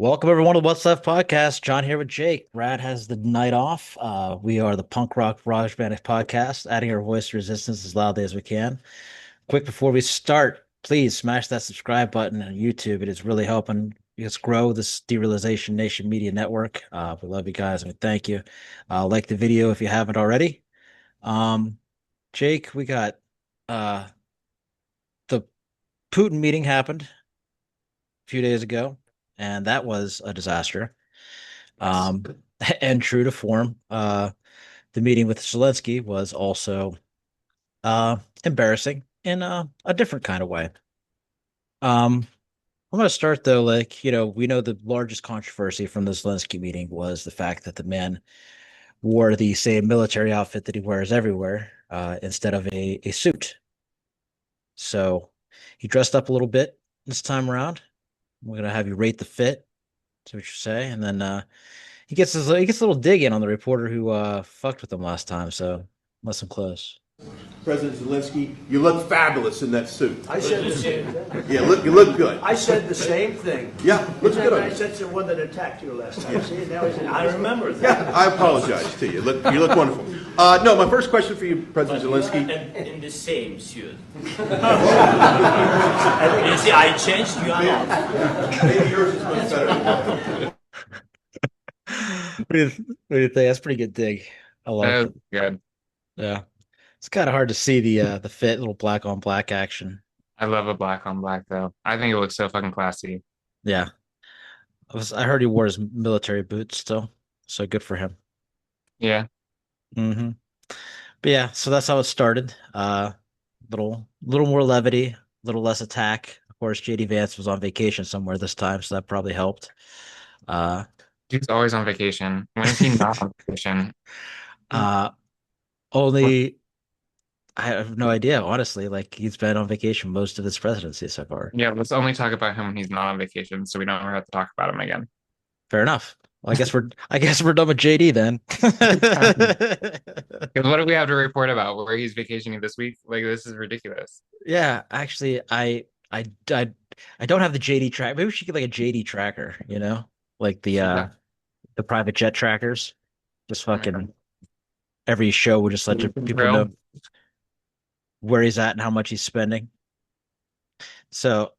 Welcome everyone to What's Left podcast. John here with Jake. Brad has the night off. We are the punk rock garage band podcast, adding our voice to resistance as loudly as we can. Quick before we start, please smash that subscribe button on YouTube. It is really helping us grow this Derealization Nation Media Network. We love you guys and we thank you. Like the video if you haven't already. Um, Jake, we got uh the Putin meeting happened a few days ago, and that was a disaster. Um, and true to form, the meeting with Zelensky was also embarrassing in a different kind of way. Um, I'm going to start though, we know the largest controversy from the Zelensky meeting was the fact that the man wore the same military outfit that he wears everywhere, instead of a suit. So he dressed up a little bit this time around. We're going to have you rate the fit, see what you say, and then he gets a little dig in on the reporter who fucked with him last time. So listen close. President Zelensky, you look fabulous in that suit. I said the same thing. Yeah, you look good. I said the same thing. Yeah, looks good on I you. said to the one that attacked you last time. See, now he said, I remember that. Yeah, I apologize to you. You look wonderful. No, my first question for you, President Zelensky. In the same suit. You see, I changed. You are not. Maybe yours is much better. What do you think? That's a pretty good dig. I love That it. was good. Yeah. It's kind of hard to see the fit, little black on black action. I love a black on black though. I think it looks so fucking classy. Yeah. I heard he wore his military boots still. So good for him. Yeah. hmm But yeah, so that's how it started. Little more levity, little less attack. Of course, JD Vance was on vacation somewhere this time, so that probably helped. Uh He's always on vacation. When is he not on vacation? uh only I have no idea, honestly. Like he's been on vacation most of his presidency so far. Yeah, let's only talk about him when he's not on vacation so we don't ever have to talk about him again. Fair enough. Well, I guess we're done with JD then. Because what do we have to report about where he's vacationing this week? Like this is ridiculous. Yeah, actually, I don't have the JD track. Maybe we should get like a JD tracker, like Yeah. the private jet trackers. Just Oh my God. fucking every show would just let people Drill. know where he's at and how much he's spending. So,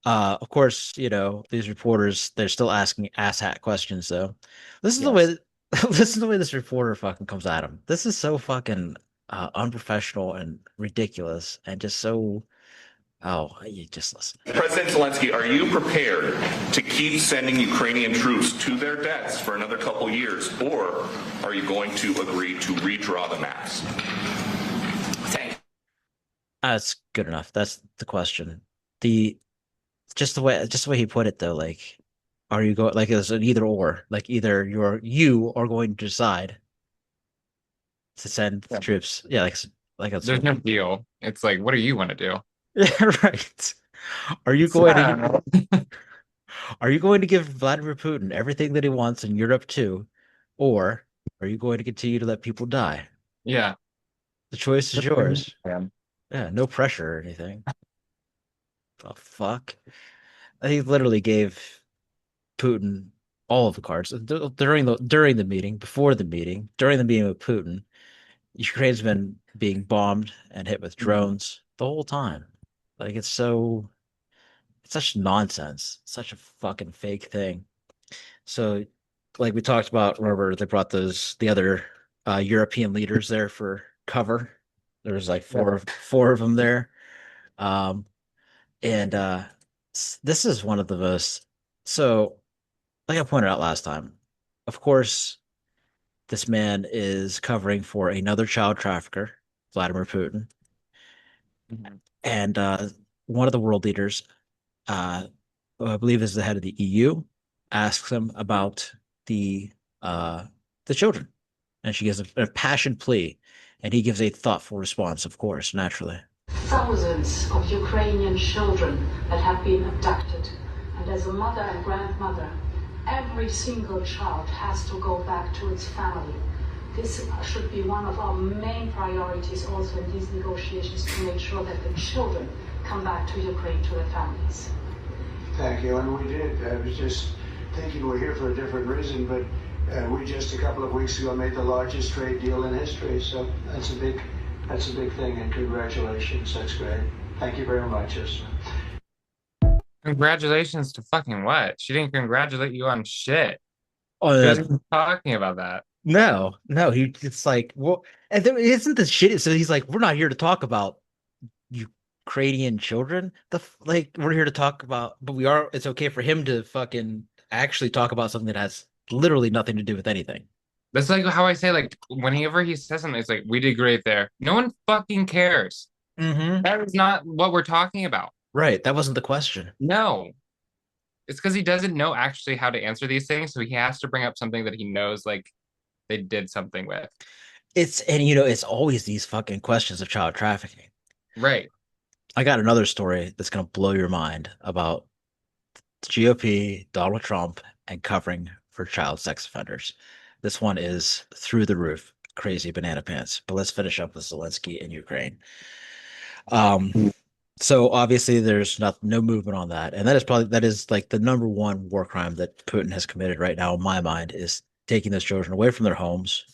of course, these reporters, they're still asking asshat questions though. Listen to the way listen to the way this reporter fucking comes at him. This is so fucking unprofessional and ridiculous and just so. Oh, you just listen. President Zelensky, are you prepared to keep sending Ukrainian troops to their deaths for another couple years, or are you going to agree to redraw the maps? Thank That's good enough. That's the question. The just the way he put it though, like, are you going like it's an either or, like either you are going to decide to send Yeah. troops. Yeah, like it's There's no deal. It's like, what do you want to do? yeah, right. Are you going to are you going to give Vladimir Putin everything that he wants in Europe too, or are you going to continue to let people die? Yeah. The choice is yours. Yeah. Yeah, no pressure or anything. The fuck? He literally gave Putin all of the cards during the meeting, before the meeting, during the meeting with Putin. Ukraine's been being bombed and hit with drones the whole time. Like it's such nonsense, such a fucking fake thing. So, like we talked about, remember they brought the other European leaders there for cover. There was like four of them there. Um, and this is one of the most so like I pointed out last time, of course, this man is covering for another child trafficker, Vladimir Putin, Mhm. and one of the world leaders, who I believe is the head of the EU, asks him about uh, the children, and she gives a passionate plea, and he gives a thoughtful response, of course, naturally. Thousands of Ukrainian children that have been abducted. And as a mother and grandmother, every single child has to go back to its family. This should be one of our main priorities also in these negotiations, to make sure that the children come back to Ukraine to their families. Thank you, and we did. I was just thinking we're here for a different reason, but we just a couple of weeks ago made the largest trade deal in history, so that's a big thing, and congratulations. That's great. Thank you very much, Esther. Congratulations to fucking what? She didn't congratulate you on shit. Oh, She yeah. wasn't even talking about that. No, no, it's like, well, and then isn't this shit? So he's like, we're not here to talk about Ukrainian children. Like, we're here to talk about, but we are, it's okay for him to fucking actually talk about something that has literally nothing to do with anything. That's like how I say, like, whenever he says something, it's like, we did great there. No one fucking cares. Mm-hmm. That is not what we're talking about. Right. That wasn't the question. No. It's because he doesn't know actually how to answer these things, so he has to bring up something that he knows, like, they did something with. And it's always these fucking questions of child trafficking. Right. I got another story that's going to blow your mind about GOP, Donald Trump, and covering for child sex offenders. This one is through the roof, crazy banana pants. But let's finish up with Zelensky and Ukraine. So obviously there's no movement on that, and that is like the number one war crime that Putin has committed right now, in my mind, is taking those children away from their homes,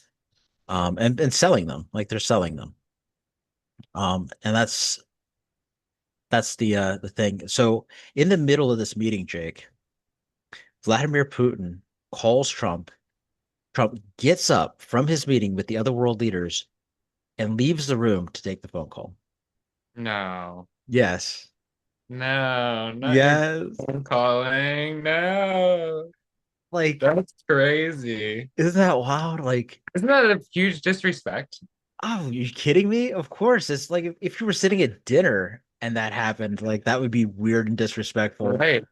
and selling them, like they're selling them. And that's the thing. So in the middle of this meeting, Jake, Vladimir Putin calls Trump. Trump gets up from his meeting with the other world leaders and leaves the room to take the phone call. No. Yes. No, not your Yes. phone calling. No. Like, That's crazy. isn't that wild? Like, Isn't that a huge disrespect? oh, are you kidding me? Of course. It's like if you were sitting at dinner and that happened, like that would be weird and disrespectful. Right.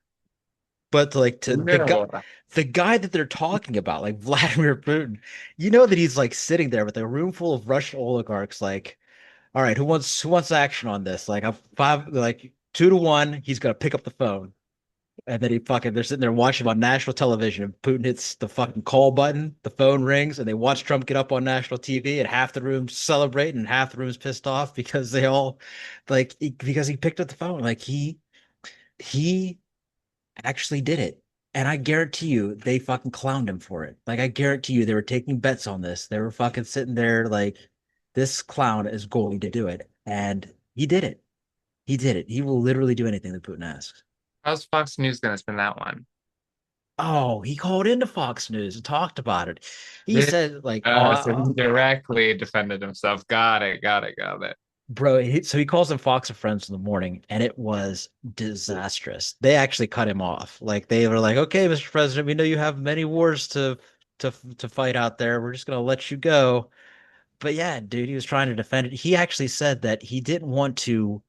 But like to No. the guy that they're talking about, like Vladimir Putin, you know that he's like sitting there with a room full of Russian oligarchs, like, all right, who wants action on this? Like I'm 2-1, he's gonna pick up the phone. And then they're sitting there watching him on national television, and Putin hits the fucking call button, the phone rings, and they watch Trump get up on national TV, and half the room's celebrating and half the room's pissed off because they all because he picked up the phone. Like he actually did it. And I guarantee you they fucking clowned him for it. Like I guarantee you they were taking bets on this. They were fucking sitting there like this clown is going to do it. And he did it. He did it. He will literally do anything that Putin asks. How's Fox News gonna spin that one? Oh, he called into Fox News and talked about it. He said, like, So he directly defended himself. Got it, got it, got it. bro. So he calls them Fox and Friends in the morning, and it was disastrous. They actually cut him off. Like they were like, "Okay, Mr. President, we know you have many wars to fight out there. We're just gonna let you go." But yeah, dude, he was trying to defend it. He actually said that he didn't want to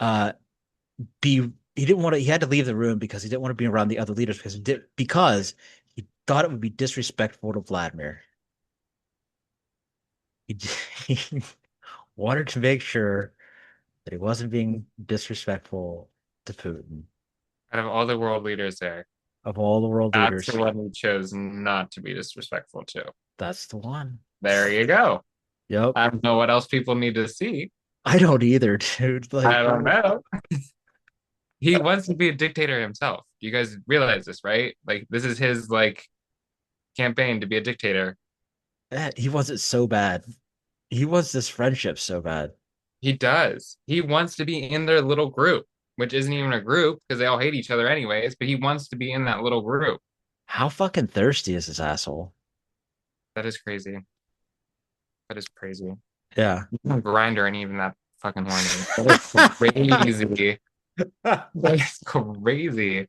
uh be he didn't want to he had to leave the room because he didn't want to be around the other leaders because he thought it would be disrespectful to Vladimir. He, he wanted to make sure that he wasn't being disrespectful to Putin. Out of all the world leaders there, Of all the world that's the leaders, one he chose not to be disrespectful to. that's the one. There you go. Yep. I don't know what else people need to see. I don't either, dude. Like, I don't know. He wants to be a dictator himself. You guys realize this, right? Like this is his like campaign to be a dictator. he wants it so bad. He wants this friendship so bad. He does. He wants to be in their little group, which isn't even a group because they all hate each other anyways, but he wants to be in that little group. How fucking thirsty is this asshole? That is crazy. That is crazy. Yeah. Grinder ain't even that fucking horny. That is crazy. That is crazy.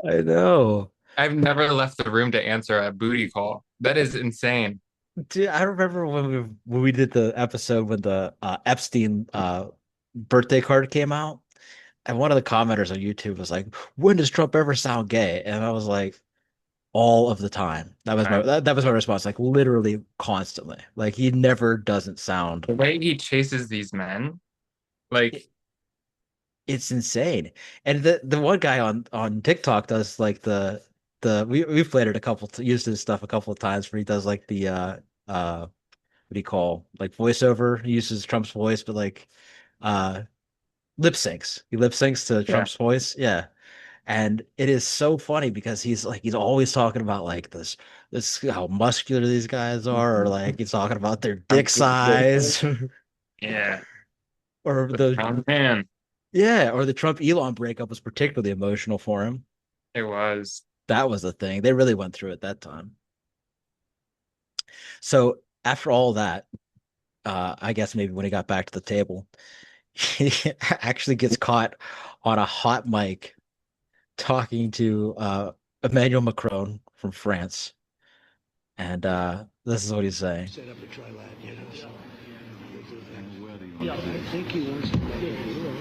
I know. I've never left the room to answer a booty call. That is insane. Dude, I remember when we did the episode when the Epstein birthday card came out, and one of the commenters on YouTube was like, "When does Trump ever sound gay?" And I was like, "All of the time." That was my response, like literally constantly. Like he never doesn't sound. The way he chases these men, like It's insane. And the one guy on TikTok does like we've played it used his stuff a couple of times where he does like the what do you call like voiceover? He uses Trump's voice, but like uh lip syncs. He lip syncs to yeah, Trump's voice. Yeah. And it is so funny because he's always talking about like this how muscular these guys are, or like he's talking about their dick size, Yeah, or the the strong man. yeah, or the Trump Elon breakup was particularly emotional for him. It was. That was the thing. They really went through it that time. So after all that, I guess maybe when he got back to the table, he actually gets caught on a hot mic talking to Emmanuel Macron from France. And this is what he's saying. Set up a trilateral, you know. So yeah, I think he wants to make a deal.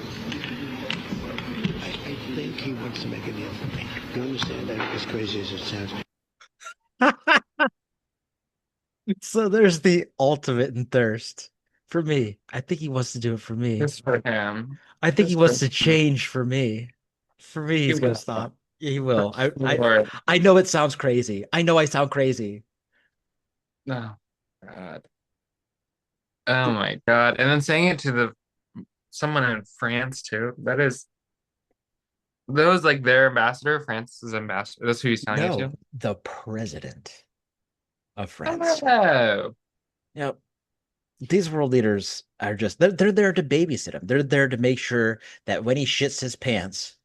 I think he wants to make a deal for me. You understand that? As crazy as it sounds. So there's the ultimate in thirst for me. I think he wants to do it for me. Just for him. I think he Just for wants to him. change for me. For me, He he's gonna will. stop. He will. For I sure. I know it sounds crazy. I know I sound crazy. No. God. Oh my God. And then saying it to the someone in France too. That was like their ambassador, France's ambassador. That's who he's telling it No, to. the president of France. Oh, Yep. These world leaders are just they're there to babysit him. They're there to make sure that when he shits his pants,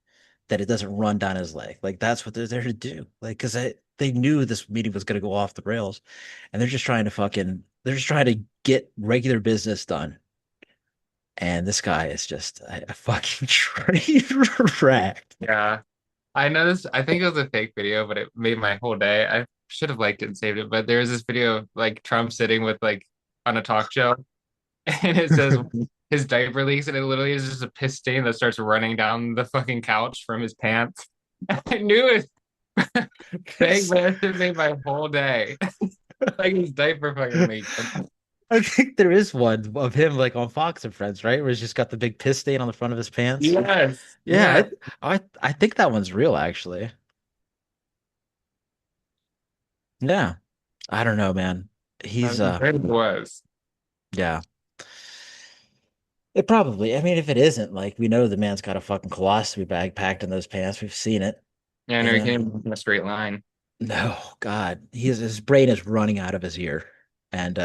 that it doesn't run down his leg. Like that's what they're there to do. Like because they knew this meeting was going to go off the rails, and they're just trying to get regular business done. And this guy is just a fucking train wreck. yeah. I know this. I think it was a fake video, but it made my whole day. I should have liked it and saved it. But there's this video of like Trump sitting with like on a talk show, and it says his diaper leaks, and it literally is just a piss stain that starts running down the fucking couch from his pants. I knew it. Fake, but it should have made my whole day. Like his diaper fucking leaked. I think there is one of him like on Fox and Friends, right? Where he's just got the big piss stain on the front of his pants. Yes, Yeah, yes. I think that one's real actually. Yeah. I don't know, man. I He's bet it was. yeah. It probably. I mean, if it isn't, like we know the man's got a fucking colostomy bag packed in those pants. We've seen it. Yeah, I know You he know? can't even walk in a straight line. No, God. His brain is running out of his ear. And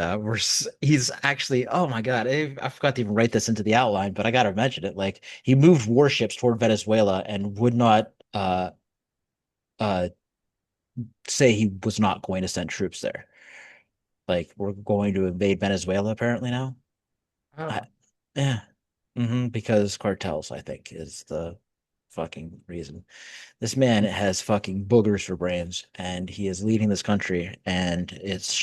he's actually, oh my God, I forgot to even write this into the outline, but I gotta mention it. Like he moved warships toward Venezuela and would not uh say he was not going to send troops there. Like we're going to invade Venezuela apparently now. I, Oh, yeah. Because cartels, I think, is the fucking reason. This man has fucking boogers for brains, and he is leading this country, and it's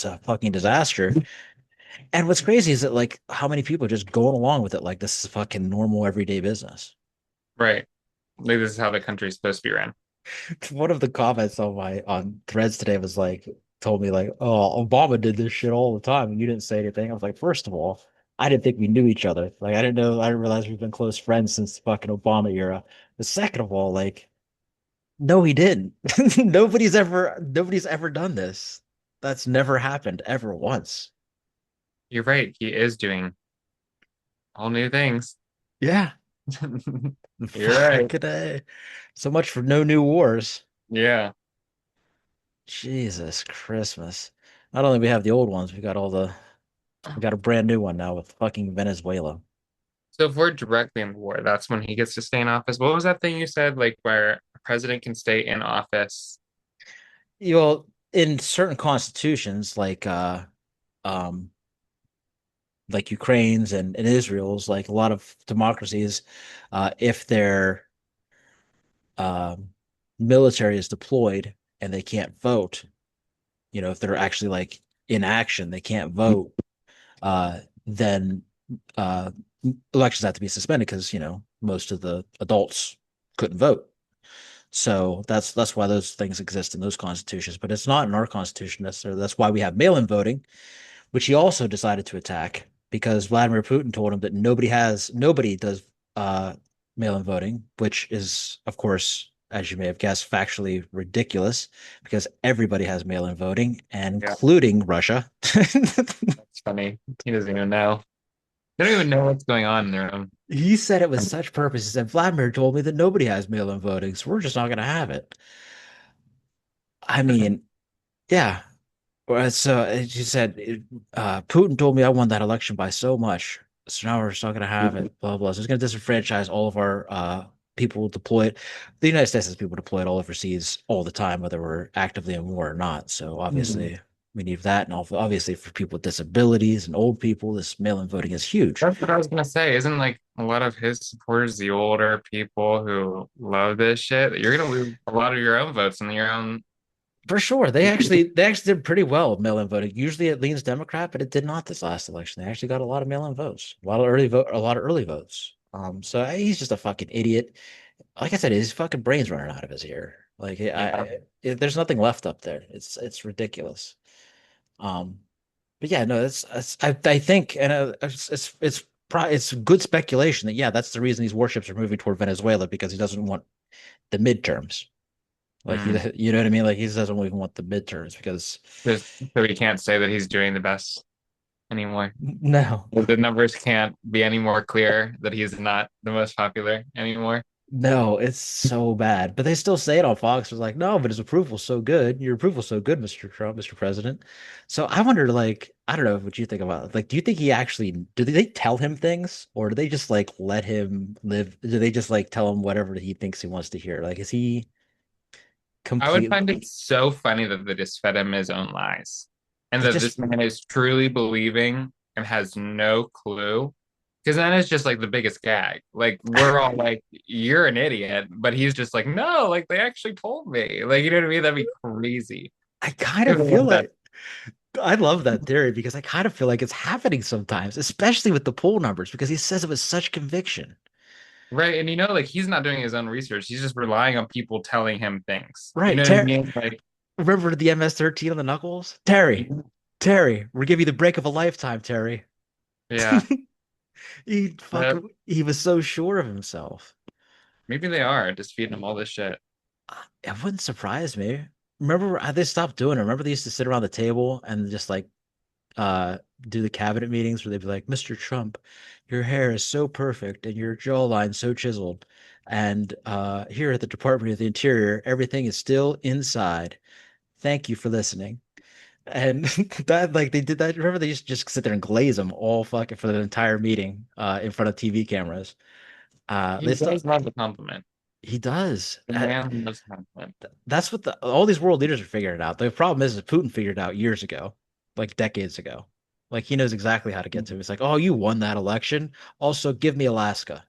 a fucking disaster. And what's crazy is that like how many people are just going along with it like this is fucking normal everyday business. right. Like this is how the country's supposed to be ran. One of the comments on my on threads today was like told me like, oh, Obama did this shit all the time and you didn't say anything. I was like, first of all, I didn't think we knew each other. Like I didn't realize we've been close friends since the fucking Obama era. But second of all, like, no, he didn't. Nobody's ever done this. That's never happened ever once. You're right. He is doing all new things. Yeah. You're right. Fucking A. So much for no new wars. Yeah. Jesus Christmas. Not only we have the old ones, we got a brand new one now with fucking Venezuela. So if we're directly in war, that's when he gets to stay in office. What was that thing you said, like where a president can stay in office? Well, in certain constitutions, um like Ukraine's and Israel's, like a lot of democracies, if their um military is deployed and they can't vote, if they're actually like in action, they can't vote, then uh, elections have to be suspended because most of the adults couldn't vote. So that's why those things exist in those constitutions, but it's not in our constitution necessarily. That's why we have mail-in voting, which he also decided to attack because Vladimir Putin told him that nobody does uh, mail-in voting, which is, of course, as you may have guessed, factually ridiculous because everybody has mail-in voting, Yeah, including Russia. that's funny. He doesn't even know. They don't even know what's going on in their own He said it with such purpose. He said, Vladimir told me that nobody has mail-in voting, so we're just not going to have it. I mean, yeah. Well, so she said, Putin told me I won that election by so much. So now we're just not going to have it, blah, blah. So it's going to disenfranchise all of our people deployed. The United States has people deployed all overseas all the time, whether we're actively in war or not. So Mhm. obviously, we need that. And obviously, for people with disabilities and old people, this mail-in voting is huge. That's what I was gonna say. Isn't like a lot of his supporters the older people who love this shit? You're gonna lose a lot of your own votes and your own. For sure. They actually did pretty well with mail-in voting. Usually it leans Democrat, but it did not this last election. They actually got a lot of mail-in votes. A lot of early votes. So he's just a fucking idiot. Like I said, his fucking brain's running out of his ear. Like Yeah, there's nothing left up there. It's ridiculous. Um, but yeah, no, I think, and it's good speculation that yeah, that's the reason these warships are moving toward Venezuela because he doesn't want the midterms. Like mm. you know what I mean? Like he doesn't even want the midterms because Just so we can't say that he's doing the best anymore. no, The numbers can't be any more clear that he's not the most popular anymore. no, it's so bad. But they still say it on Fox. It's like, no, but his approval's so good. Your approval's so good, Mr. Trump, Mr. President. So I wonder, like, I don't know what you think about it. Like, do you think he actually do they tell him things or do they just like let him live? Do they just like tell him whatever he thinks he wants to hear? Like, is he I would complete? find it so funny that they just fed him his own lies and They that this just man is truly believing and has no clue. Because then it's just like the biggest gag. Like we're all like, "You're an idiot," but he's just like, "No, like they actually told me." Like you know what I mean? That'd be crazy. I kind I of feel love that. like I love that theory because I kind of feel like it's happening sometimes, especially with the poll numbers, because he says it with such conviction. Right. And you know, like he's not doing his own research. He's just relying on people telling him things. You Right, know what I mean? Like, Remember the MS-13 on the knuckles? Terry, we're giving you the break of a lifetime, Terry. yeah. Uh, He was so sure of himself. maybe they are just feeding him all this shit. It wouldn't surprise me. Remember how they stopped doing it? Remember they used to sit around the table and just like uh do the cabinet meetings where they'd be like, Mr. Trump, your hair is so perfect and your jawline so chiseled. And here at the Department of the Interior, everything is still inside. Thank you for listening. And that like they did that. Remember they used to just sit there and glaze him all fucking for the entire meeting in front of TV cameras. He They still does love the compliment. he does. The man loves the compliment. That's what all these world leaders are figuring it out. The problem is that Putin figured it out years ago, like decades ago. Like he knows exactly how to get to it. It's like, oh, you won that election. Also, give me Alaska.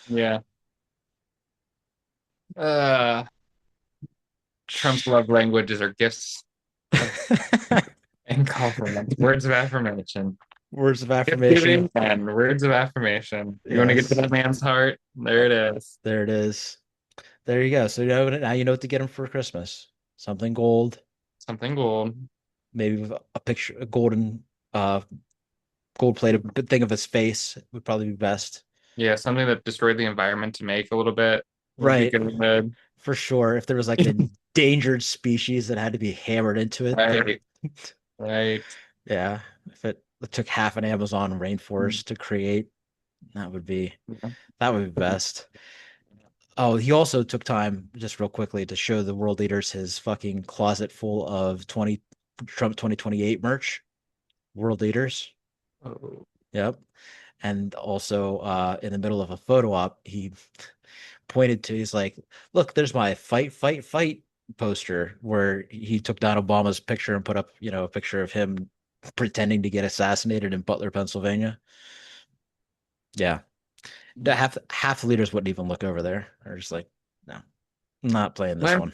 Yeah. Uh, Trump's love languages are gifts of, and compliments, words of affirmation. Words of Gift affirmation. giving and words of affirmation. You want to get to Yes, that man's heart? There it is. there it is. There you go. So now you know what to get him for Christmas. Something gold, Something gold. maybe a picture, a uh, gold plated thing of his face would probably be best. Yeah, something that destroyed the environment to make a little bit would be Right, good. for sure. If there was like an endangered species that had to be hammered into it, then Right, right. yeah, if it took half an Amazon rainforest to create, that would be that would be best. Oh, he also took time just real quickly to show the world leaders his fucking closet full of 20 Trump 2028 merch. World leaders. Oh, Yep. And also in the middle of a photo op, he pointed to he's like, "Look, there's my fight, fight, fight poster where he took down Obama's picture and put up, a picture of him pretending to get assassinated in Butler, Pennsylvania." Yeah. Half the leaders wouldn't even look over there. They're just like, no, I'm not playing this what one.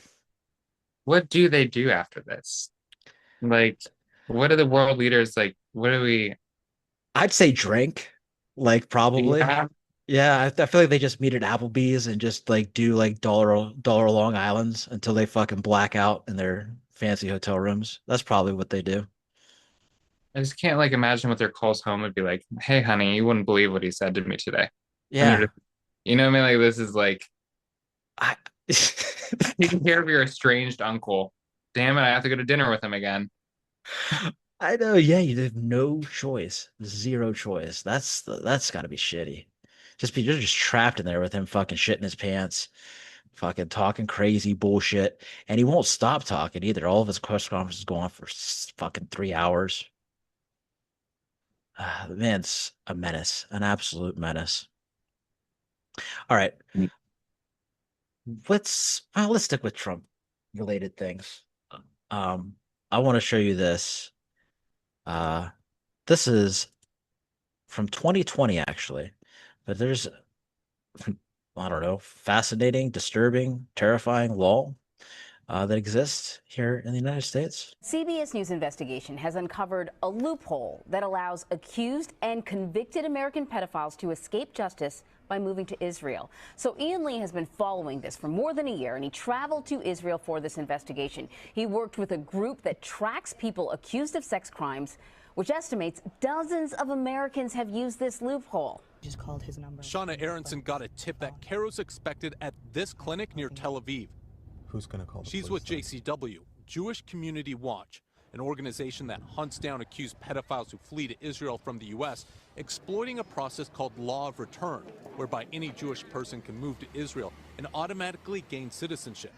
what do they do after this? Like, what are the world leaders like? What do we? I'd say drink, like probably. Yeah, Yeah, I feel like they just meet at Applebee's and just like do like dollar Long Islands until they fucking black out in their fancy hotel rooms. That's probably what they do. I just can't like imagine what their calls home would be like. Hey, honey, you wouldn't believe what he said to me today. And they're Yeah. just, you know what I mean? Like this is like I taking care of your estranged uncle. Damn it, I have to go to dinner with him again. I know, yeah, you have no choice. Zero choice. That's got to be shitty. You're just trapped in there with him fucking shitting his pants, fucking talking crazy bullshit, and he won't stop talking either. All of his press conferences go on for fucking 3 hours. The man's a menace, an absolute menace. All right, let's stick with Trump related things. Um, I want to show you this. Uh, this is from 2020 actually, but there's I don't know, fascinating, disturbing, terrifying law that exists here in the United States. CBS News investigation has uncovered a loophole that allows accused and convicted American pedophiles to escape justice by moving to Israel. So Ian Lee has been following this for more than a year, and he traveled to Israel for this investigation. He worked with a group that tracks people accused of sex crimes, which estimates dozens of Americans have used this loophole. Just called his number. Shauna Aronson got a tip that Caro's expected at this clinic near Tel Aviv. Who's going to call the She's police with JCW, Jewish Community Watch, an organization that hunts down accused pedophiles who flee to Israel from the U.S., exploiting a process called law of return, whereby any Jewish person can move to Israel and automatically gain citizenship.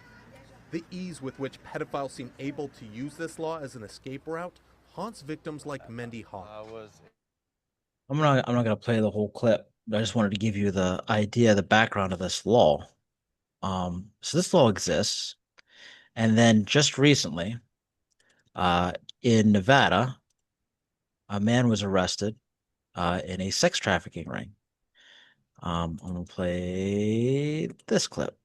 The ease with which pedophiles seem able to use this law as an escape route haunts victims like Mendy Hawk. I'm not gonna play the whole clip. I just wanted to give you the idea, the background of this law. So this law exists, and then just recently, in Nevada, a man was arrested in a sex trafficking ring. I'm gonna play this clip.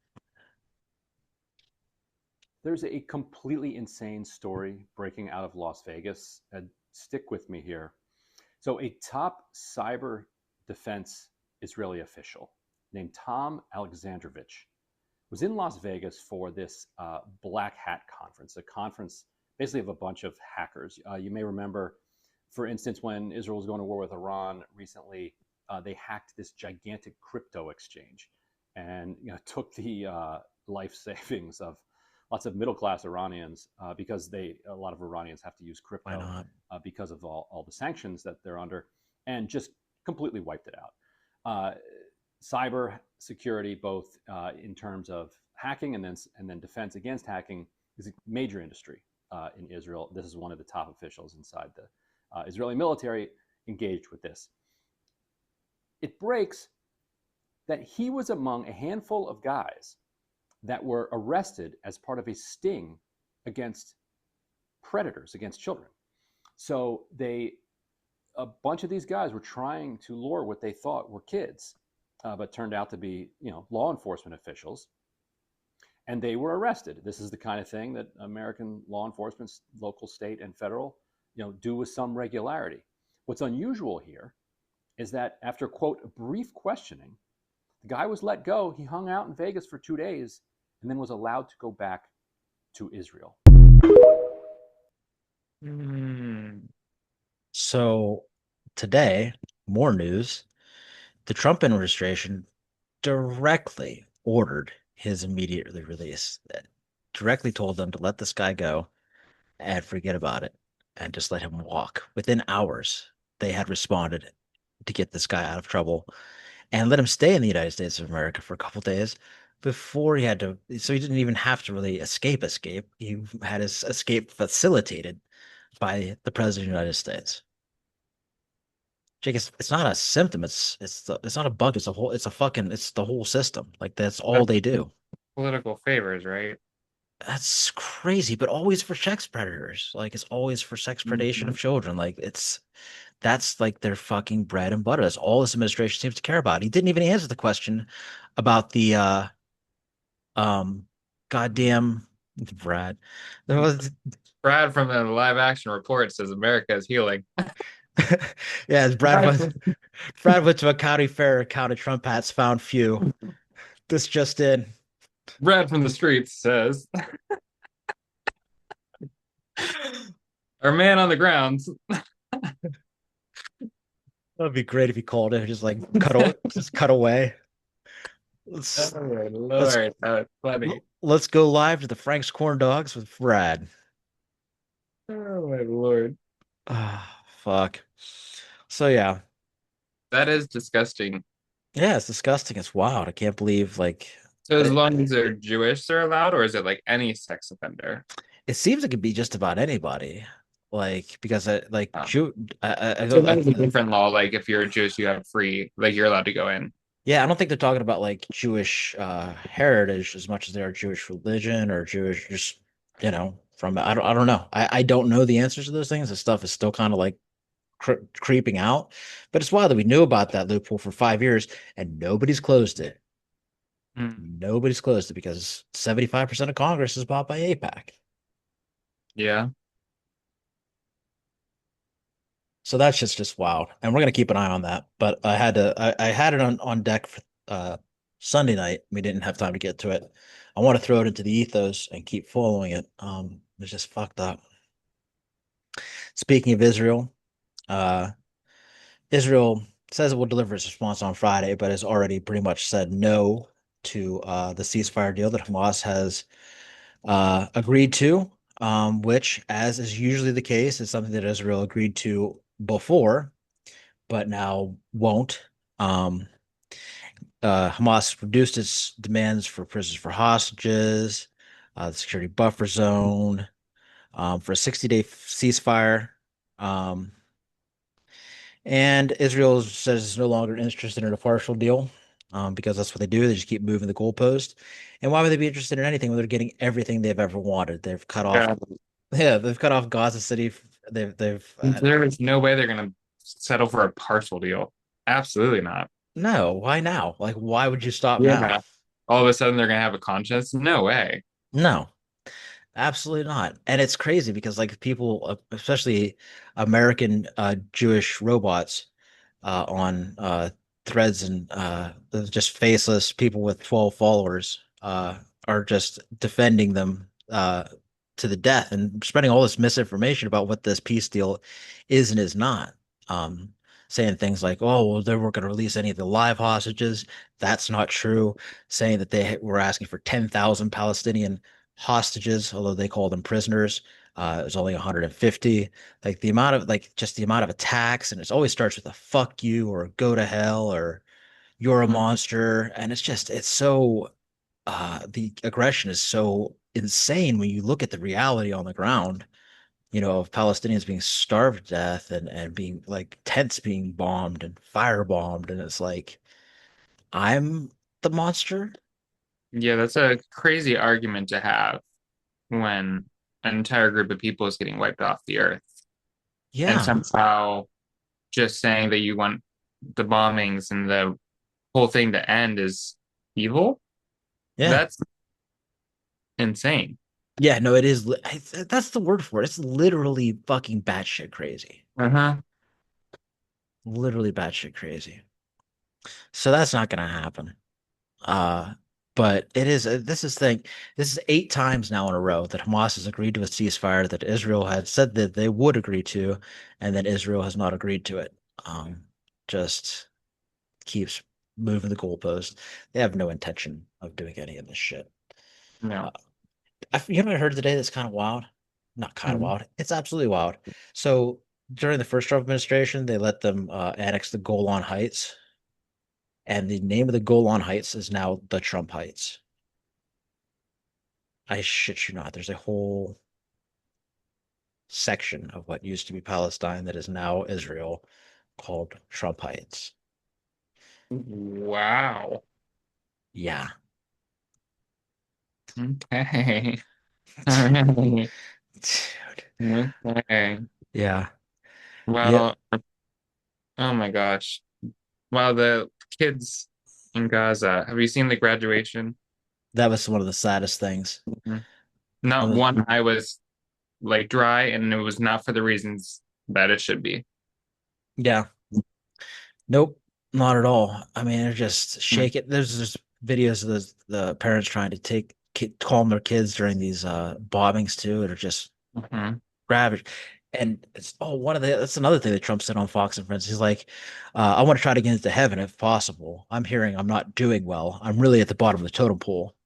There's a completely insane story breaking out of Las Vegas. Stick with me here. So a top cyber defense Israeli official named Tom Alexandrovich was in Las Vegas for this Black Hat conference, a conference basically of a bunch of hackers. You may remember, for instance, when Israel was going to war with Iran recently, they hacked this gigantic crypto exchange and took the life savings of lots of middle-class Iranians because a lot of Iranians have to use crypto because of all the sanctions that they're under, and just completely wiped it out. Cyber security, both in terms of hacking and then defense against hacking, is a major industry in Israel. This is one of the top officials inside the Israeli military engaged with this. It breaks that he was among a handful of guys that were arrested as part of a sting against predators, against children. So a bunch of these guys were trying to lure what they thought were kids, but turned out to be, law enforcement officials, and they were arrested. This is the kind of thing that American law enforcement, local, state, and federal, do with some regularity. What's unusual here is that after, quote, brief questioning, the guy was let go. He hung out in Vegas for 2 days and then was allowed to go back to Israel. So today, more news. The Trump administration directly ordered his immediate release. Directly told them to let this guy go and forget about it and just let him walk. Within hours, they had responded to get this guy out of trouble and let him stay in the United States of America for a couple days before he had to. So he didn't even have to really escape. He had his escape facilitated by the president of the United States. Jake, it's not a symptom. It's not a bug. It's the whole system. Like that's all they do. Political favors, right? That's crazy, but always for sex predators. Like it's always for sex predation of children. Like that's like their fucking bread and butter. That's all this administration seems to care about. He didn't even answer the question about the goddamn Brad. Brad from the live action report says America is healing. Yeah, Brad went to a county fair, counted Trump hats, found few. This just in. Brad from the streets says our man on the grounds. That'd be great if he called it. Just like cut away. Let's Funny. Let's go live to the Frank's Corn Dogs with Brad. Oh my lord. Ah, fuck. So yeah. That is disgusting. Yeah, it's disgusting. It's wild. I can't believe So as it, long as they're Jewish, they're allowed, or is it like any sex offender? it seems it could be just about anybody. Because Oh. Jew I So don't that is a different law. Like if you're Jewish, you have free, like you're allowed to go in. yeah, I don't think they're talking about like Jewish heritage as much as they are Jewish religion or Jewish just from I don't know. I don't know the answers to those things. This stuff is still kind of like creeping out. But it's wild that we knew about that loophole for 5 years and nobody's closed it. Mm. Nobody's closed it because 75% of Congress is bought by APAC. Yeah. So that's just wild. And we're gonna keep an eye on that. But I had it on deck for Sunday night. We didn't have time to get to it. I want to throw it into the ethos and keep following it. It's just fucked up. Speaking of Israel, uh Israel says it will deliver its response on Friday, but has already pretty much said no to the ceasefire deal that Hamas has agreed to, which, as is usually the case, is something that Israel agreed to before, but now won't. Um, Hamas reduced its demands for prisoners for hostages, the security buffer zone, for a 60-day ceasefire. Um, and Israel says it's no longer interested in a partial deal because that's what they do. They just keep moving the goalpost. And why would they be interested in anything when they're getting everything they've ever wanted? They've cut off, Yeah. yeah, they've cut off Gaza City. They've There is no way they're gonna settle for a partial deal. Absolutely not. no. Why now? Like, why would you stop now? Yeah. All of a sudden they're gonna have a conscience? No way. No, absolutely not. And it's crazy because like people, especially American Jewish robots, on threads and just faceless people with 12 followers are just defending them to the death and spreading all this misinformation about what this peace deal is and is not. Um, Saying things like, "Oh, well, they weren't going to release any of the live hostages." That's not true. Saying that they were asking for 10,000 Palestinian hostages, although they call them prisoners. It was only 150. Like the amount of just the amount of attacks, and it always starts with a "fuck you" or "go to hell" or "you're a Mm. monster," and it's so the aggression is so insane when you look at the reality on the ground, of Palestinians being starved to death and being like tents being bombed and firebombed, and it's like I'm the monster. Yeah, that's a crazy argument to have when an entire group of people is getting wiped off the earth. And Yeah, somehow just saying that you want the bombings and the whole thing to end is evil. yeah, That's insane. yeah. No, it is. That's the word for it. It's literally fucking batshit crazy. Uh-huh. Literally batshit crazy. So that's not gonna happen. Uh, but it is this is thing. This is 8 times now in a row that Hamas has agreed to a ceasefire that Israel had said that they would agree to, and then Israel has not agreed to it. Just keeps moving the goalpost. They have no intention of doing any of this shit. Uh, No. I heard today that's kind of wild. Not kind of Mhm. wild. It's absolutely wild. So during the first Trump administration, they let them annex the Golan Heights, and the name of the Golan Heights is now the Trump Heights. I shit you not. There's a whole section of what used to be Palestine that is now Israel called Trump Heights. Wow. Yeah. Okay. All right. Dude. Okay. Yeah. Yeah. Well, oh my gosh. Wow, the kids in Gaza. Have you seen the graduation? That was one of the saddest things. Mhm. Not One of one I was like dry, and it was not for the reasons that it should be. yeah. Nope. Not at all. I mean, they're just shaking. There's just videos of the parents trying to calm their kids during these bombings too. That are just Mm-hmm. ravaged. And it's that's another thing that Trump said on Fox and Friends. He's like, I want to try to get into heaven if possible. I'm hearing I'm not doing well. I'm really at the bottom of the totem pole.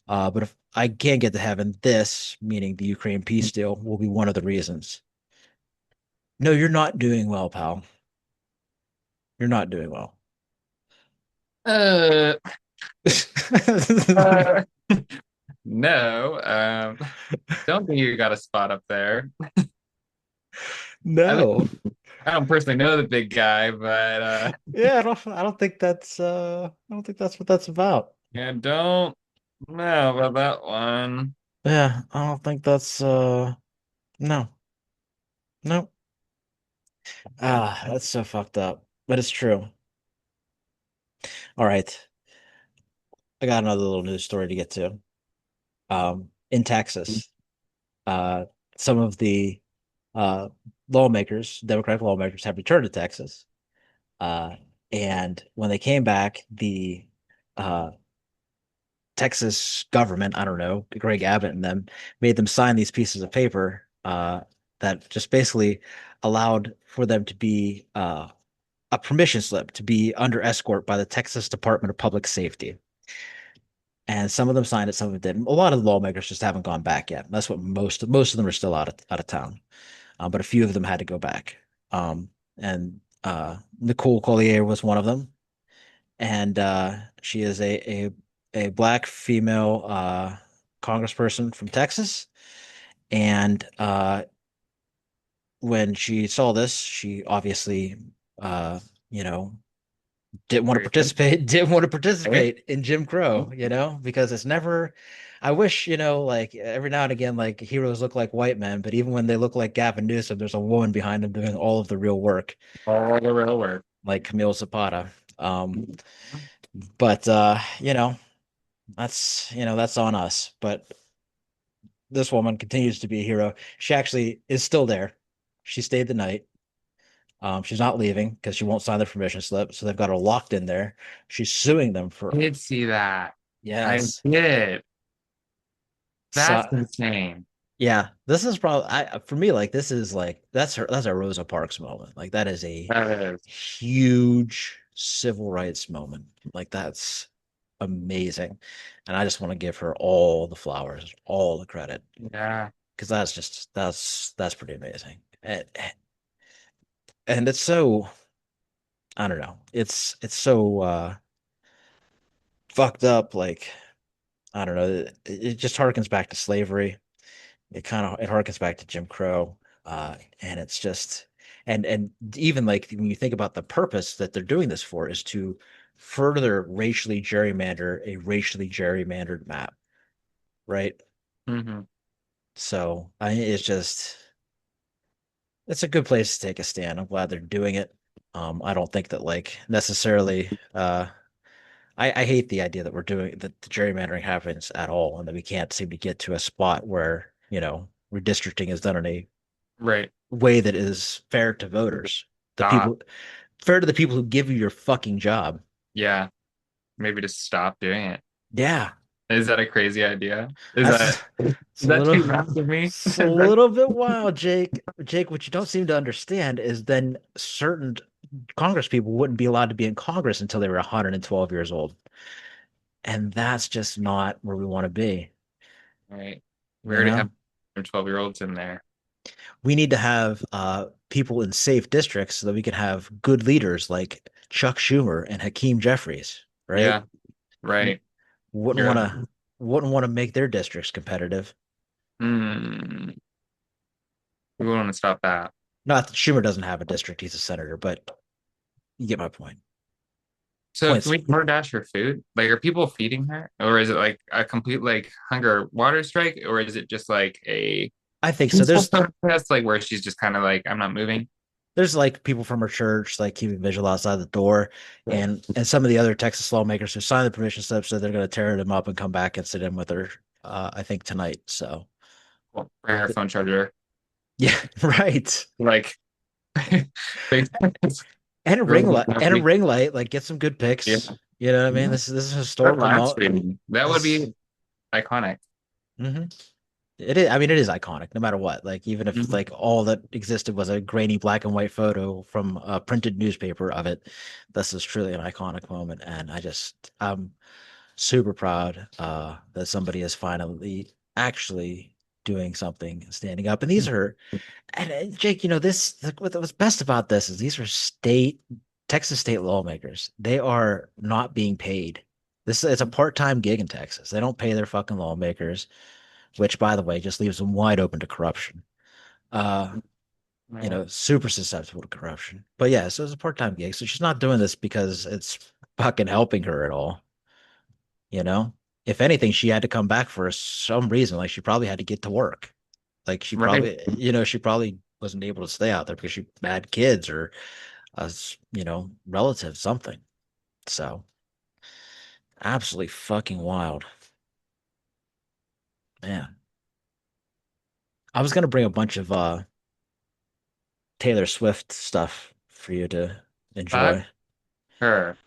But if I can get to heaven, this, meaning the Ukraine peace deal, will be one of the reasons. No, you're not doing well, pal. You're not doing well. Uh, uh, no. Don't think you got a spot up there. I No. I don't personally know the big guy, but Yeah, I don't think that's what that's about. yeah, don't know about that one. Yeah, I don't think that's no. No. Ah, that's so fucked up. But it's true. All right. I got another little news story to get to. In Texas, uh some of the uh lawmakers, Democratic lawmakers have returned to Texas. Uh and when they came back, the uh Texas government, I don't know, Greg Abbott and them made them sign these pieces of paper that just basically allowed for them to be a permission slip to be under escort by the Texas Department of Public Safety. And some of them signed it, some of them didn't. A lot of the lawmakers just haven't gone back yet. That's what most of them are still out of town, but a few of them had to go back. And Nicole Collier was one of them, and she is a black female congressperson from Texas. And when she saw this, she obviously, uh, you know, didn't want to participate, didn't want to participate in Jim Crow, because it's never. I wish, like every now and again, like heroes look like white men, but even when they look like Gavin Newsom, there's a woman behind them doing all of the real work, All the real work. like Camille Zapata. But that's on us. But this woman continues to be a hero. She actually is still there. She stayed the night. She's not leaving because she won't sign the permission slip. So they've got her locked in there. She's suing them I for, did see that. I yes. did. That's So insane. yeah, this is probably for me, like this is like that's a Rosa Parks moment. Like that is a That is. huge civil rights moment. Like that's amazing. And I just want to give her all the flowers, all the credit. Yeah. Because that's pretty amazing. And it's so, I don't know. It's so fucked up. Like, I don't know. It just harkens back to slavery. It harkens back to Jim Crow. And it's just, and even like when you think about the purpose that they're doing this for is to further racially gerrymander a racially gerrymandered map, right? Hmm. So it's just, it's a good place to take a stand. I'm glad they're doing it. I don't think that like necessarily I hate the idea that that the gerrymandering happens at all and that we can't seem to get to a spot where, redistricting is done in a Right. way that is fair to voters. The Stop. people Fair to the people who give you your fucking job. Yeah. Maybe just stop doing it. Yeah. Is that a crazy idea? That's Is it's a that little too rough for me? it's a little bit wild, Jake. Jake, what you don't seem to understand is then certain Congress people wouldn't be allowed to be in Congress until they were 112 years old. And that's just not where we want to be. Right. We You already know, have 12-year-olds in there. we need to have people in safe districts so that we can have good leaders like Chuck Schumer and Hakeem Jeffries, right? Yeah. Right. Wouldn't You're want to wouldn't want to make their districts competitive. hmm. We want to stop that. Not that Schumer doesn't have a district; he's a senator, but you get my point. So can Points. we DoorDash her food? Like, are people feeding her, or is it like a complete like hunger water strike, or is it just like a I think so. peaceful protest, like where she's just kind of like, I'm not moving? There's like people from her church like keeping vigil outside the door, Right. and some of the other Texas lawmakers who signed the permission slips said they're going to tear them up and come back and sit in with her. I think tonight. So Well, bring her phone charger. yeah, right. Like, they, And a ring light, and a yeah. ring light. Like get some good pics. You know what I mean? This is a Her historical live moment. streaming. That would This, be iconic. hmm It is. I mean, it is iconic, no matter what. Like even if Mhm. like all that existed was a grainy black and white photo from a printed newspaper of it, this is truly an iconic moment. And I'm super proud that somebody is finally actually doing something, standing up. And these are, and Jake, this what was best about this is these are state Texas state lawmakers, they are not being paid. This it's a part-time gig in Texas. They don't pay their fucking lawmakers, which by the way just leaves them wide open to corruption. Uh, super susceptible to corruption. But yeah, so it's a part-time gig. So she's not doing this because it's fucking helping her at all. You know, if anything, she had to come back for some reason. Like she probably had to get to work. Like she Right. probably, she probably wasn't able to stay out there because she had kids or, relatives, something. So absolutely fucking wild, man. I was gonna bring a bunch of Taylor Swift stuff for you to Fuck enjoy. her.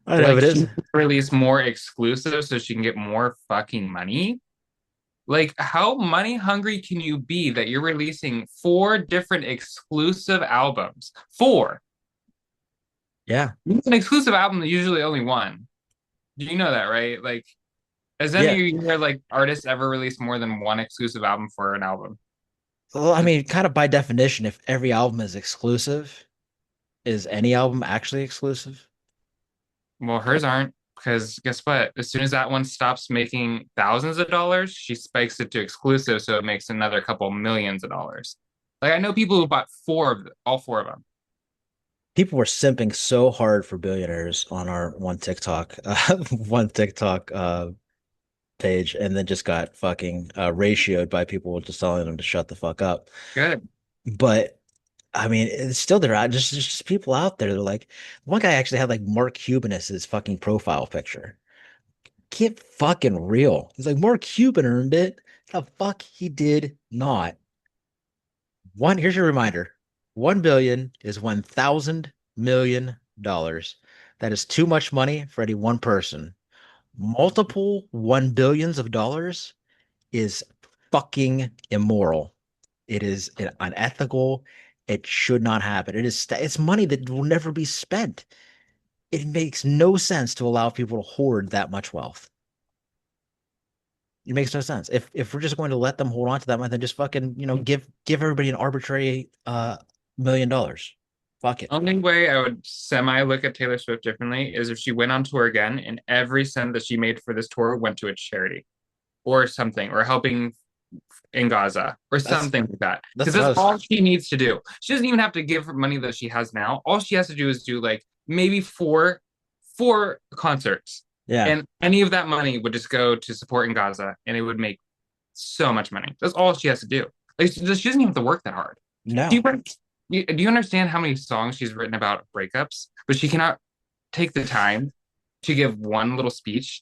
I know Like it is. she release more exclusives so she can get more fucking money. Like, how money hungry can you be that you're releasing 4 different exclusive albums? 4. Yeah. An exclusive album is usually only one. Do you know that, right? Like, has any Yeah. of you heard like artists ever release more than one exclusive album for an album? Well, I mean, kind of by definition, if every album is exclusive, is any album actually exclusive? Well, hers aren't, because guess what? As soon as that one stops making thousands of dollars, she spikes it to exclusive, so it makes another couple millions of dollars. Like I know people who bought all 4 of them. People were simping so hard for billionaires on our one TikTok page, and then just got fucking ratioed by people just telling them to shut the fuck up. Good. But I mean, it's still there. Just people out there. They're like, one guy actually had like Mark Cuban as his fucking profile picture. Get fucking real. He's like, Mark Cuban earned it. The fuck he did not. Here's your reminder. 1 billion is $1,000 million. That is too much money for any one person. Multiple 1 billions of dollars is fucking immoral. It is unethical. It should not happen. It's money that will never be spent. It makes no sense to allow people to hoard that much wealth. It makes no sense. If we're just going to let them hold on to that money, then just fucking, give everybody an arbitrary $1 million. Fuck it. Only way I would semi look at Taylor Swift differently is if she went on tour again and every cent that she made for this tour went to a charity or something, or helping in Gaza or something like that. Because that's all she needs to do. She doesn't even have to give her money that she has now. All she has to do is do like maybe four concerts. Yeah. And any of that money would just go to support in Gaza and it would make so much money. That's all she has to do. Like she doesn't even have to work that hard. No. Do you understand how many songs she's written about breakups? But she cannot take the time to give one little speech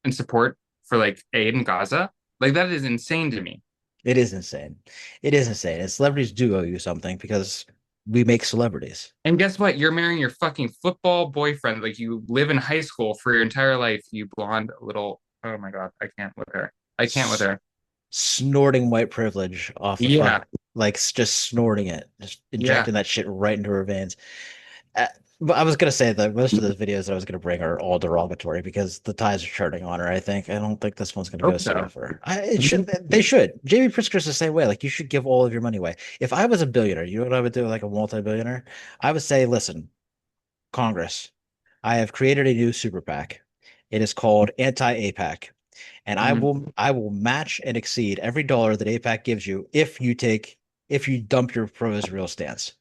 and support for like aid in Gaza. Like that is insane to me. It is insane. It is insane. And celebrities do owe you something because we make celebrities. And guess what? You're marrying your fucking football boyfriend. Like you live in high school for your entire life. You blonde little. Oh my God. I can't with her. I can't with her. Snorting white privilege off the fuck. Like just snorting it, just injecting that shit right into her veins. But I was gonna say that most of the videos that I was gonna bring are all derogatory because the ties are turning on her. I think. I don't think this one's gonna go so well for her. It should. They should. Jamie Pritzker's the same way. Like you should give all of your money away. If I was a billionaire, you know what I would do? Like a multi-billionaire, I would say, listen, Congress, I have created a new super PAC. It is called Anti-APAC, and I will match and exceed every dollar that APAC gives you if you dump your pro-Israel stance.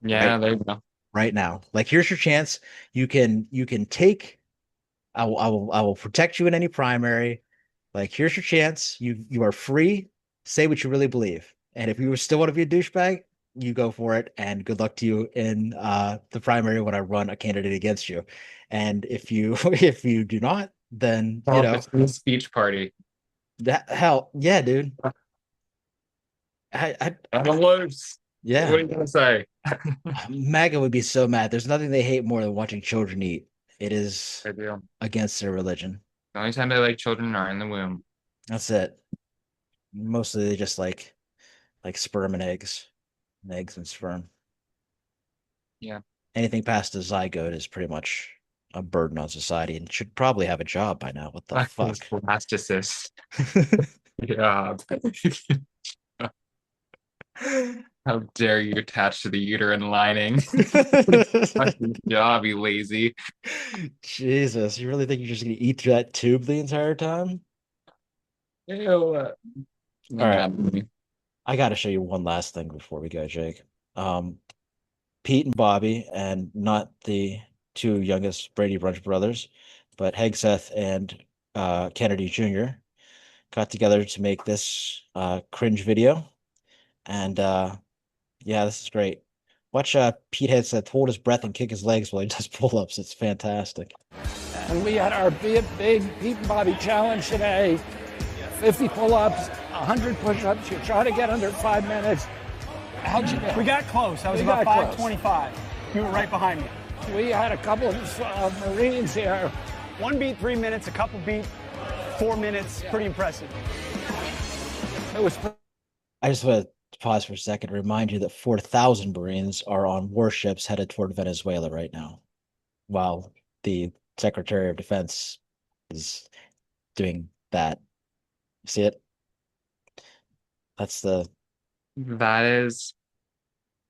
Yeah, there you go. Right now. Like here's your chance. You can take I will protect you in any primary. Like here's your chance. You are free. Say what you really believe. And if you still want to be a douchebag, you go for it. And good luck to you in the primary when I run a candidate against you. And if you if you do not, then it's a speech party. Hell yeah, dude. I'm loose. Yeah. What are you gonna say? MAGA would be so mad. There's nothing they hate more than watching children eat. It is against their religion. The only time they like children are in the womb. That's it. Mostly they just like sperm and eggs and sperm. Yeah. Anything past the zygote is pretty much a burden on society and should probably have a job by now. What the fuck? Blastocyst. Yeah. How dare you attach to the uterine lining? Fucking job, you lazy. Jesus, you really think you're just gonna eat through that tube the entire time? Ew. All right, I gotta show you one last thing before we go, Jake. Pete and Bobby, and not the two youngest Brady Bunch brothers, but Hegseth and Kennedy Jr. got together to make this cringe video. And yeah, this is great. Watch Pete Hegseth hold his breath and kick his legs while he does pull-ups. It's fantastic. And we had our big Pete and Bobby challenge today. 50 pull-ups, 100 push-ups. You try to get under 5 minutes. How'd you do? We got close. I was about 5:25. You were right behind me. We had a couple of Marines here. One beat 3 minutes, a couple beat 4 minutes. Pretty impressive. It was. I just want to pause for a second and remind you that 4,000 Marines are on warships headed toward Venezuela right now, while the Secretary of Defense is doing that. See it? That's the. That is,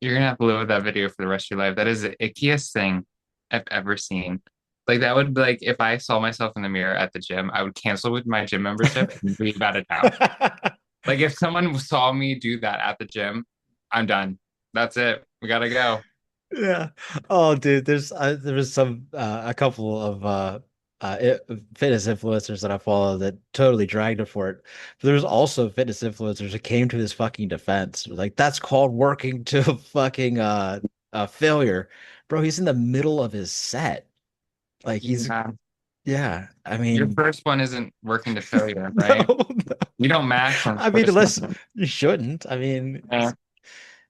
you're gonna have to live with that video for the rest of your life. That is the ickiest thing I've ever seen. Like that would be like if I saw myself in the mirror at the gym, I would cancel with my gym membership and leave out of town. Like if someone saw me do that at the gym, I'm done. That's it. We gotta go. Yeah. Oh, dude, there was a couple of fitness influencers that I follow that totally dragged it for it. But there's also fitness influencers that came to his fucking defense. Like that's called working to fucking failure. Bro, he's in the middle of his set. Like he's yeah. I mean your first one isn't working to failure, right? No. You don't max on I mean, unless you shouldn't. I mean it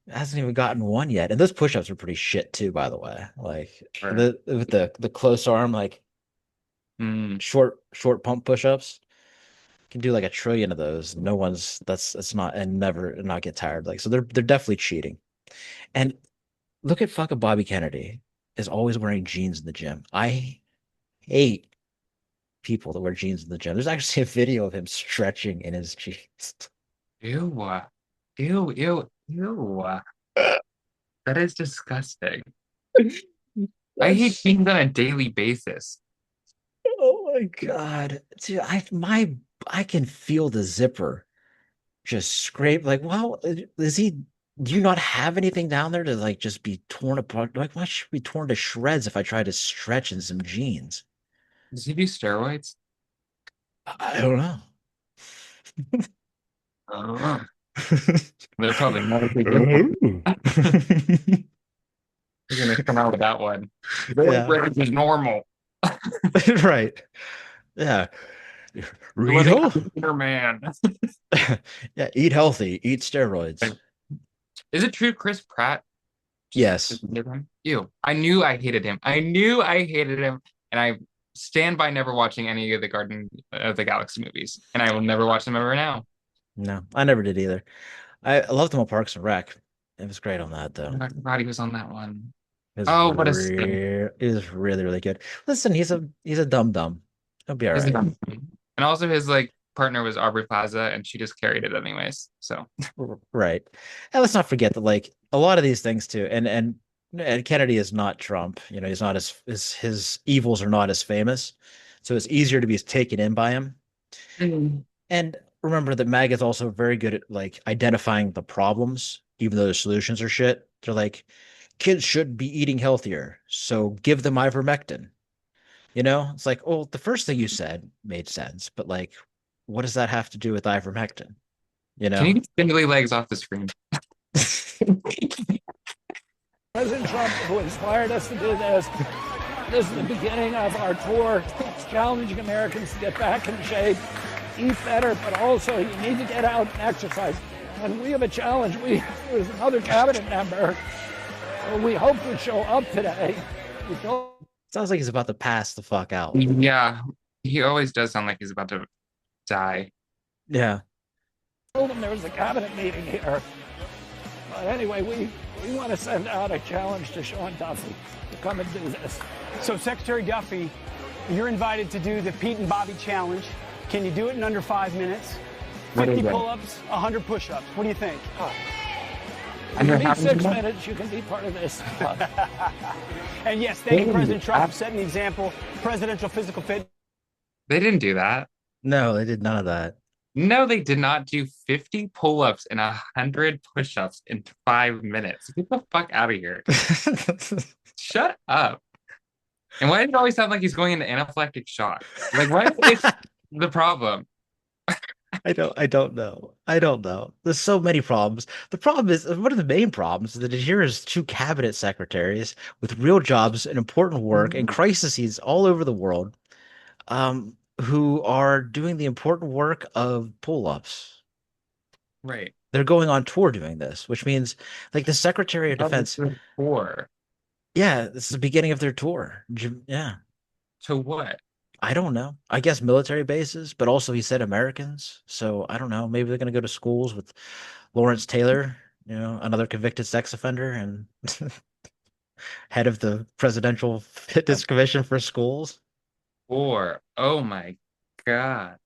hasn't even gotten one yet. And those push-ups are pretty shit too, by the way. Like with the close arm, like short pump push-ups. You can do like 1 trillion of those. No one's that's not and never not get tired. Like so they're definitely cheating. And look at fucking Bobby Kennedy is always wearing jeans in the gym. I hate people that wear jeans in the gym. There's actually a video of him stretching in his jeans. Ew. Ew. That is disgusting. I hate jeans on a daily basis. Oh my God. Dude, I can feel the zipper just scrape. Like, wow, do you not have anything down there to like just be torn apart? Like, why should be torn to shreds if I try to stretch in some jeans? Does he do steroids? I don't know. I don't know. They're probably not a big deal. You're gonna come out with that one. Steroids is normal. Right. Yeah. Rito? Man. Yeah, eat healthy, eat steroids. Is it true Chris Pratt? Yes. Ew. I knew I hated him. And I stand by never watching any of the Garden of the Galaxy movies. And I will never watch them ever now. No, I never did either. I loved him on Parks and Rec. It was great on that though. I forgot he was on that one. What it was really, really good. Listen, he's a dum-dum. He'll be all right. And also his like partner was Aubrey Plaza, and she just carried it anyways. So right. And let's not forget that like a lot of these things too, and Kennedy is not Trump. You know, he's not his evils are not as famous. So it's easier to be taken in by him. And remember that MAGA is also very good at like identifying the problems, even though the solutions are shit. They're like, kids should be eating healthier, so give them ivermectin. You know, it's like, oh, the first thing you said made sense, but like, what does that have to do with ivermectin? You know, can you get spindly legs off the screen? President Trump, who inspired us to do this. This is the beginning of our tour, challenging Americans to get back in shape, eat better, but also you need to get out and exercise. And we have a challenge. There's another cabinet member who we hope would show up today. Sounds like he's about to pass the fuck out. Yeah, he always does sound like he's about to die. Yeah. I told him there was a cabinet meeting here. But anyway, we want to send out a challenge to Sean Duffy to come and do this. So Secretary Duffy, you're invited to do the Pete and Bobby challenge. Can you do it in under 5 minutes? 50 pull-ups, 100 push-ups. What do you think? If you need 6 minutes, you can be part of this club. And yes, thank you, President Trump, for setting the example. Presidential physical fitness. They didn't do that. No, they did none of that. No, they did not do 50 pull-ups and 100 push-ups in 5 minutes. Get the fuck out of here. Shut up. And why does it always sound like he's going into anaphylactic shock? Like, why is the problem? I don't know. I don't know. There's so many problems. The problem is, one of the main problems is that here is two cabinet secretaries with real jobs and important work and crises all over the world, who are doing the important work of pull-ups. Right. They're going on tour doing this, which means like the Secretary of Defense. Tour. Yeah, this is the beginning of their tour. Yeah. To what? I don't know. I guess military bases, but also he said Americans. So I don't know. Maybe they're going to go to schools with Lawrence Taylor, another convicted sex offender and head of the Presidential Fitness Commission for Schools. Or, oh my God.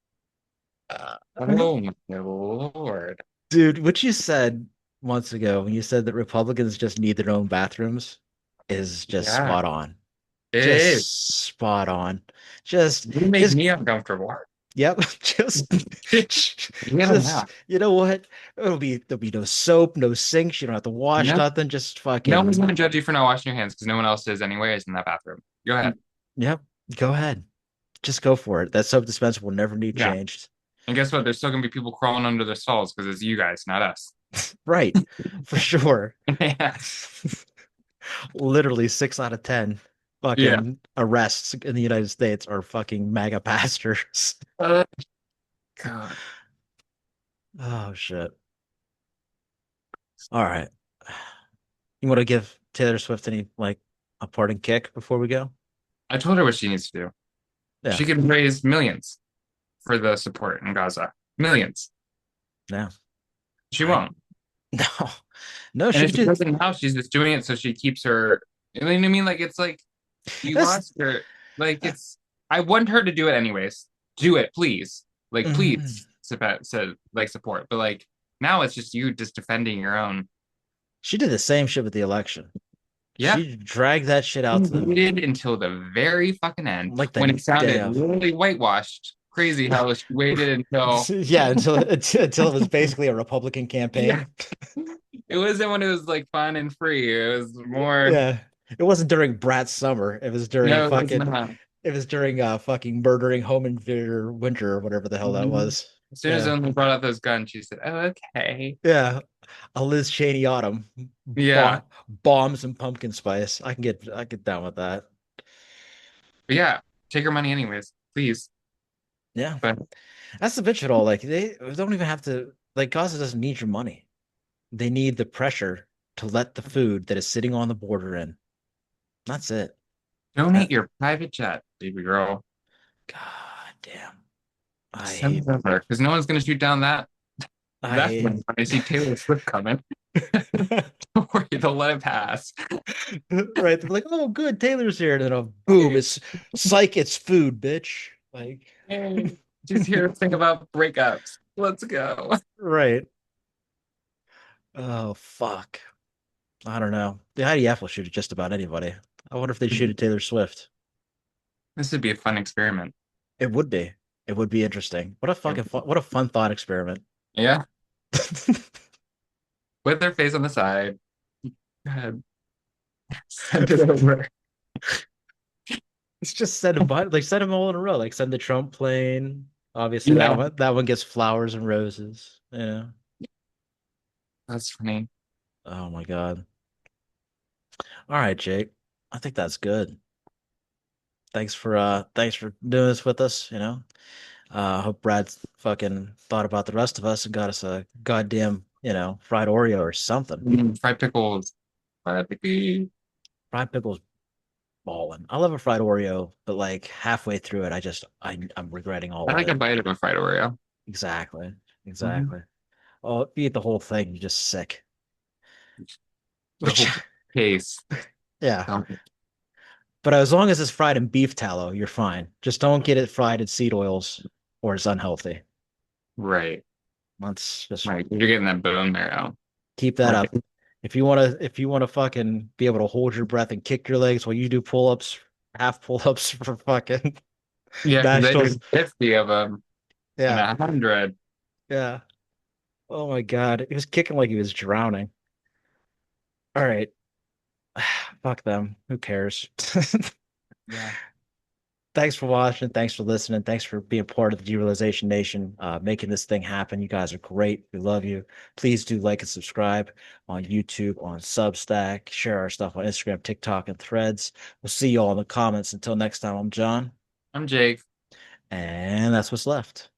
Oh my Lord. Dude, what you said months ago when you said that Republicans just need their own bathrooms is just spot on. It just is. spot on. You make me uncomfortable. Yep. You know what? There'll be no soap, no sinks. You don't have to wash nothing. Just fucking. No one's gonna judge you for not washing your hands because no one else is anyways in that bathroom. Go ahead. Yep. Go ahead. Just go for it. That soap dispenser will never need changed. And guess what? There's still gonna be people crawling under their stalls because it's you guys, not us. Right. For sure. Literally 6 out of 10 fucking arrests in the United States are fucking MAGA pastors. God. Oh shit. All right. You want to give Taylor Swift any a parting kick before we go? I told her what she needs to do. Yeah. She could raise millions for the support in Gaza. Millions. No. She won't. No. No, and if she doesn't now, she's just doing it so she keeps her. You know what I mean? Like, it's like you lost her. Like, it's. I want her to do it anyways. Do it, please. Like, please support. But like now, it's just you just defending your own. She did the same shit with the election. Yeah, she dragged that shit out. Waited until the very fucking end, when it sounded really whitewashed. Crazy how she waited until until it was basically a Republican campaign. Yeah. It wasn't when it was like fun and free. It was more. Yeah, it wasn't during Brat's summer. It was during It was during fucking murdering home invader winter or whatever the hell that was. As soon as someone brought out those guns, she said, "Oh, okay." Yeah, a Liz Cheney autumn. Yeah, bombs and pumpkin spice. I can get down with that. But yeah, take her money anyways, please. Yeah, but that's the bitch at all. Like they don't even have to. Like Gaza doesn't need your money. They need the pressure to let the food that is sitting on the border in. That's it. Donate your private jet, baby girl. God damn. Because no one's gonna shoot down that. That's when I see Taylor Swift coming. Don't worry, they'll let it pass. Right? They're like, oh, good, Taylor's here. And then boom, it's psych, it's food, bitch. Like, just hear us think about breakups. Let's go. Right. Oh fuck. I don't know. The IDF will shoot at just about anybody. I wonder if they shoot at Taylor Swift. This would be a fun experiment. It would be. It would be interesting. What a fucking what a fun thought experiment. Yeah. With their face on the side. Go ahead. Send it over. It's just send them send them all in a row. Like send the Trump plane. Obviously, that one gets flowers and roses. Yeah. That's funny. Oh my god. All right, Jake. I think that's good. Thanks for doing this with us, hope Brad fucking thought about the rest of us and got us a goddamn, fried Oreo or something. Fried pickles. Fried pickles balling. I love a fried Oreo, but like halfway through it, I'm regretting all of it. I like a bite of a fried Oreo. Exactly. Oh, if you eat the whole thing, you're just sick. The whole case. Yeah. But as long as it's fried in beef tallow, you're fine. Just don't get it fried in seed oils or it's unhealthy. Right. That's just right. You're getting that bone marrow. Keep that up. if you wanna fucking be able to hold your breath and kick your legs while you do pull-ups, half pull-ups for fucking Yeah, because they nationals. did 50 of them and Yeah, 100. yeah. Oh my God. He was kicking like he was drowning. All right. Fuck them. Who cares? Yeah. Thanks for watching. Thanks for listening. Thanks for being part of the Derealization Nation, making this thing happen. You guys are great. We love you. Please do like and subscribe on YouTube, on Substack, share our stuff on Instagram, TikTok, and Threads. We'll see you all in the comments. Until next time, I'm John, I'm Jake. and that's what's left.